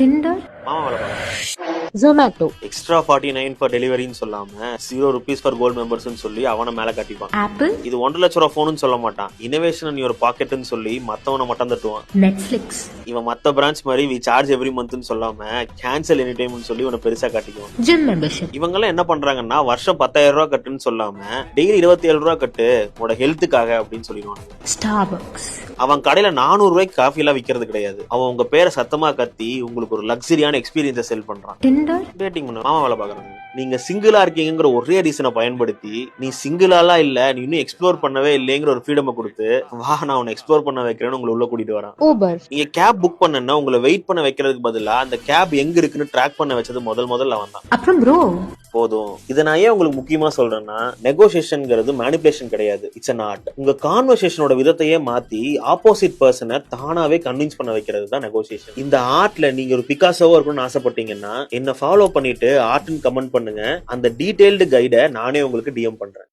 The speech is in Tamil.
டிண்டர், மாமா வேலை பார்க்கறான். ஜொமேட்டோ, எக்ஸ்ட்ரா 49 ஃபார் டெலிவரின்னு சொல்லாம ₹0 ஃபார் கோல்ட் மெம்பர்ஸ்னு சொல்லி அவனை மேல காட்டிப்பான். ஆப்பிள், இது 1.5 லட்சம் போனுன்னு சொல்ல மாட்டான், இனோவேஷன் இன் யுவர் பாக்கெட்னு சொல்லி மத்தவனை மட்டும் தட்டுவான். நெட்ஃபிளிக்ஸ், இவன் மத்த பிரான்ச் மாதிரி வி சார்ஜ் எவ்ரி மந்த்னு சொல்லாம கேன்சல் எனி டைம்னு சொல்லி இவனை பெருசா காட்டிக்குவான். ஜிம் மெம்பர்ஷிப், இவங்க எல்லாம் என்ன பண்றாங்கன்னா வருஷம் ₹10,000 கட்டுன்னு சொல்லாம டெய்லி ₹27 கட்டு உன்னோட ஹெல்த்துக்காக அப்படின்னு சொல்லிடுவாங்க. ஸ்டார்பக்ஸ், அவன் கடையில ₹400 காஃபி எல்லாம் விக்கிறது கிடையாது, அவன் உங்க பேரை சத்தமா கத்தி உங்களுக்கு ஒரு லக்ஸரியான எக்ஸ்பீரியன்ஸை செல் பண்றான். டிண்டர், டேட்டிங் பண்ண மாமா வேலை பாக்குறாங்க. நீங்க சிங்கிளா இருக்கீங்கிற ஒரே ரீசனை பயன்படுத்தி நீ சிங்கிளாலாம் இல்ல, நீ இன்னும் எக்ஸ்ப்ளோர் பண்ணவே இல்லைங்கிற ஒரு ஃப்ரீடம் கொடுத்து வா நான் உன்னை எக்ஸ்ப்ளோர் பண்ண வைக்கிறேன்னு உங்களை உள்ள கூட்டிட்டு வரான். ஊபர், நீங்க கேப் புக் பண்ணா உங்களை வெயிட் பண்ண வைக்கிறதுக்கு பதிலா அந்த கேப் எங்க இருக்குன்னு ட்ராக் பண்ண வச்சது முதல்ல அவன் தான். அப்புறம் ப்ரோ போதும். இதை நான் ஏன் உங்களுக்கு முக்கியமா சொல்றேன்னா, நெகோசியேஷன்ங்கிறது மேனிபுலேஷன் கிடையாது, இட்ஸ் an art. உங்க கான்வர்சேஷனோட விதத்தையே மாத்தி ஆப்போசிட் பர்சனை தானாவே கன்வின்ஸ் பண்ண வைக்கிறது தான் நெகோசியேஷன். இந்த ஆர்ட்ல நீங்க ஒரு பிகாசோவா இருக்கணும்னு ஆசைப்பட்டீங்கன்னா என்ன ஃபாலோ பண்ணிட்டு ஆர்ட்னு கமெண்ட் பண்ணுங்க, அந்த டீடைல்டு கைட நானே உங்களுக்கு டிஎம் பண்றேன்.